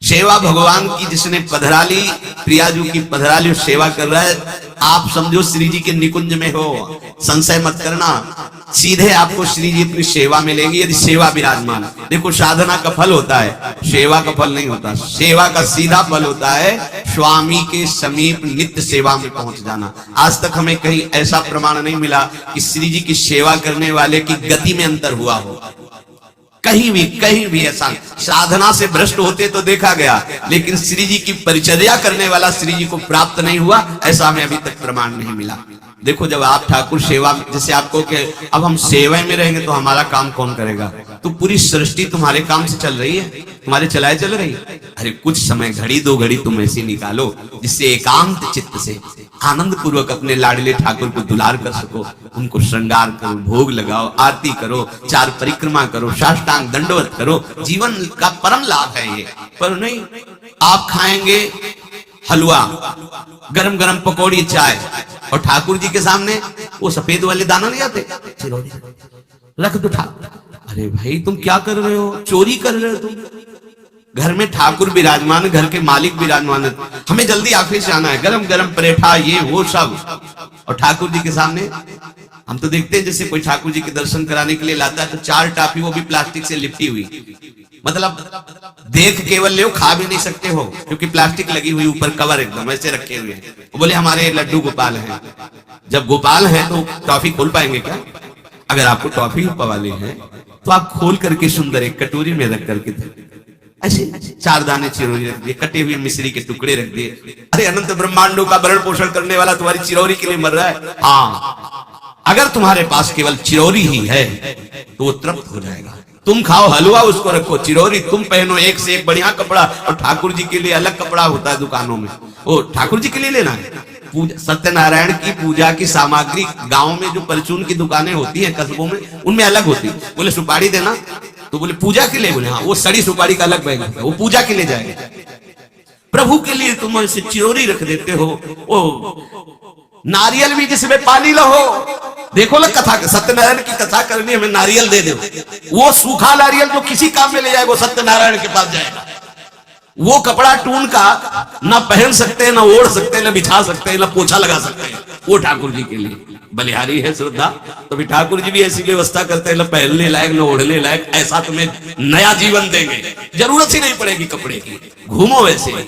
सेवा भगवान की जिसने पधराली, प्रियाजू की पधराली सेवा कर रहा है, आप समझो श्री जी के निकुंज में हो, संशय मत करना, सीधे आपको श्री जी अपनी सेवा मिलेगी यदि सेवा विराजमान। देखो साधना का फल होता है, सेवा का फल नहीं होता। सेवा का सीधा फल होता है स्वामी के समीप नित्य सेवा में पहुंच जाना। आज तक हमें कहीं ऐसा प्रमाण नहीं मिला कि श्री जी की सेवा करने वाले की गति में अंतर हुआ हो। कहीं भी ऐसा साधना से भ्रष्ट होते तो देखा गया, लेकिन श्री जी की परिचर्या करने वाला श्री जी को प्राप्त नहीं हुआ, ऐसा हमें अभी तक प्रमाण नहीं मिला। देखो जब आप ठाकुर सेवा, जैसे आपको कि अब हम सेवा में रहेंगे तो हमारा काम कौन करेगा, तो पूरी सृष्टि तुम्हारे काम से चल रही है, तुम्हारे चलाए चल रही। अरे कुछ समय, घड़ी दो घड़ी तुम ऐसी निकालो जिससे एकांत चित्त से आनंद पूर्वक अपने लाडले ठाकुर को दुलार कर सको, उनको श्रृंगार करो, भोग लगाओ, आरती करो, चार परिक्रमा करो, साष्टांग दंडवत करो। जीवन का परम लाभ है ये। पर नहीं, आप खाएंगे हलवा, गरम गरम पकौड़ी, चाय, और ठाकुर जी के सामने वो सफेद वाले दाना नहीं आते, रख दो ठाकुर। अरे भाई तुम क्या कर रहे हो, चोरी कर रहे हो तुम। घर में ठाकुर विराजमान, घर के मालिक विराजमान है, हमें जल्दी ऑफिस जाना है, गरम गरम परेठा ये वो सब, और ठाकुर जी के सामने। हम तो देखते हैं जैसे कोई ठाकुर जी के दर्शन कराने के लिए लाता है तो चार टाफी, वो भी प्लास्टिक से लिपटी हुई, मतलब देख केवल ले, खा भी नहीं सकते हो क्योंकि प्लास्टिक लगी हुई, ऊपर कवर एकदम ऐसे रखे हुए हैं। बोले हमारे लड्डू गोपाल हैं। जब गोपाल हैं तो टॉफी खोल पाएंगे क्या? अगर आपको टॉफी पवाली है तो आप खोल करके सुंदर एक कटोरी में रख करके ऐसे चार दाने चिरौरी रख दिए, कटे हुए मिश्री के टुकड़े रख दिए। अरे अनंत ब्रह्मांडों का भरण पोषण करने वाला तुम्हारी चिरौरी के लिए मर रहा है। हाँ, अगर तुम्हारे पास केवल चिरौरी ही है तो वो तृप्त हो जाएगा। तुम खाओ हलवा, उसको रखो, चिरौरी तुम पहनो, एक से एक बढ़िया कपड़ा, और ठाकुर जी के लिए अलग कपड़ा होता है दुकानों में, वो ठाकुर जी के लिए लेना है। सत्यनारायण की पूजा की सामग्री गांव में जो परचून की दुकानें होती हैं कस्बों में, उनमें अलग होती है। बोले सुपारी देना, तो बोले पूजा के लिए, बोले हाँ, वो सड़ी सुपारी का अलग बैग है, वो पूजा के लिए जाएगा। प्रभु के लिए तुम ऐसे चिरौरी रख देते हो। ओ नारियल भी जिसमें पानी लो, देखो ना कथा, सत्यनारायण की कथा करनी, हमें नारियल दे दो। वो सूखा नारियल जो किसी काम में ले जाएगा, सत्यनारायण के पास जाएगा। वो कपड़ा टून का ना पहन सकते हैं, ना ओढ़ सकते हैं, ना बिछा सकते हैं, ना पोछा लगा सकते हैं, वो ठाकुर जी के लिए बलिहारी है श्रद्धा। तो भी ठाकुर जी भी ऐसी व्यवस्था करते हैं, ना पहनने लायक ना ओढ़ने लायक, ऐसा तुम्हें नया जीवन देंगे, जरूरत ही नहीं पड़ेगी कपड़े की, घूमो वैसे।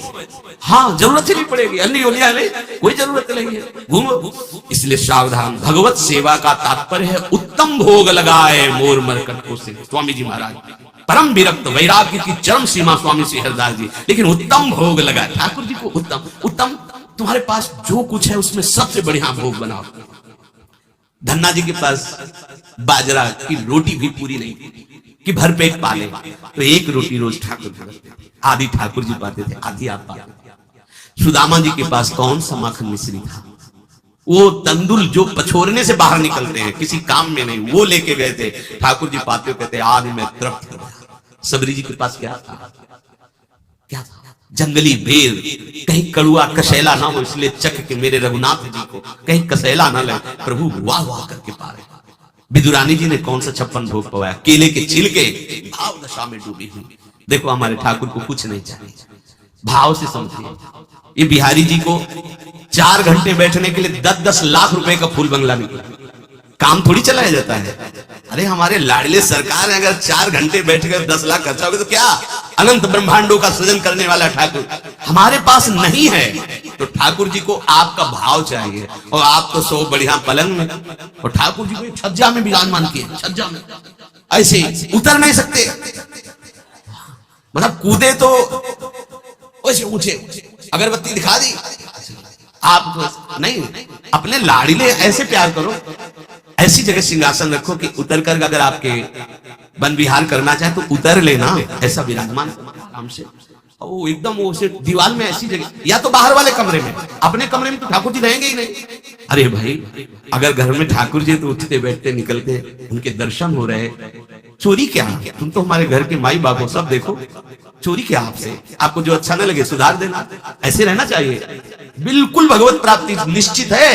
हाँ, जरूरत ही नहीं पड़ेगी, अन्य ओलिया नहीं, कोई जरूरत नहीं है, घूमो। इसलिए सावधान। भगवत सेवा का तात्पर्य है उत्तम भोग लगाए मोर मरकट को से। स्वामी जी महाराज परम विरक्त, वैराग्य की चरम सीमा स्वामी श्री हरिदास जी, लेकिन उत्तम भोग लगाए ठाकुर जी को। उत्तम उत्तम, तुम्हारे पास जो कुछ है उसमें सबसे बढ़िया भोग बनाओ। धन्ना जी के पास बाजरा की रोटी भी पूरी नहीं कि भर पेट पाले, तो एक रोटी रोज ठाकुर, आधी ठाकुर जी पाते थे, आधी आप पाते थे। सुदामा जी के पास कौन सा माखन मिश्री था, वो तंदुल जो पछोरने से बाहर निकलते हैं, किसी काम में नहीं, वो लेके गए थे। ठाकुर जी पाते कहते आज मैं तृप्त हो। सबरी जी के पास क्या था, क्या था? जंगली बेर, कहीं कड़ुआ कसेला ना हो, इसलिए चख के मेरे रघुनाथ जी को कहीं कसेला ना ले, प्रभु वाह वाह करके पारे। विदुरानी जी ने कौन सा 56 भोग पवाया, केले के छिलके, भाव दशा में डूबी हुई। देखो हमारे ठाकुर को कुछ नहीं चाहिए, भाव से समझिए। ये बिहारी जी को 4 घंटे बैठने के लिए 10-10 लाख रुपए का फूल बंगला निकला, काम थोड़ी चलाया जाता है। अरे हमारे लाडले सरकार है, अगर 4 घंटे बैठ कर 10 लाख खर्चा होगा तो क्या, अनंत ब्रह्मांडों का सृजन करने वाला ठाकुर हमारे पास नहीं है। तो ठाकुर जी को आपका भाव चाहिए, और आप तो सो बढ़िया पलंग में, और ठाकुर जी को छज्जा में विराजमान किए, छज्जा में ऐसे उतर नहीं सकते, मतलब कूदे तो वैसे ऊंचे, अगरबत्ती दिखा दी आप नहीं, अपने लाडले ऐसे प्यार करो, ऐसी जगह सिंहासन रखो कि उतर कर अगर आपके वन विहार करना चाहे तो उतर लेना, ऐसा विराजमान आराम से। वो एकदम वो से दीवार में ऐसी जगह, या तो बाहर वाले कमरे में, अपने कमरे में तो ठाकुर जी रहेंगे ही नहीं। अरे भाई अगर घर में ठाकुर जी तो उठते बैठते निकलते, उनके दर्शन हो रहे, चोरी क्या? तुम तो हमारे घर के माई बाप हो, सब देखो, चोरी क्या आपसे? आपको जो अच्छा न लगे सुधार देना, ऐसे रहना चाहिए। बिल्कुल भगवत प्राप्ति निश्चित है।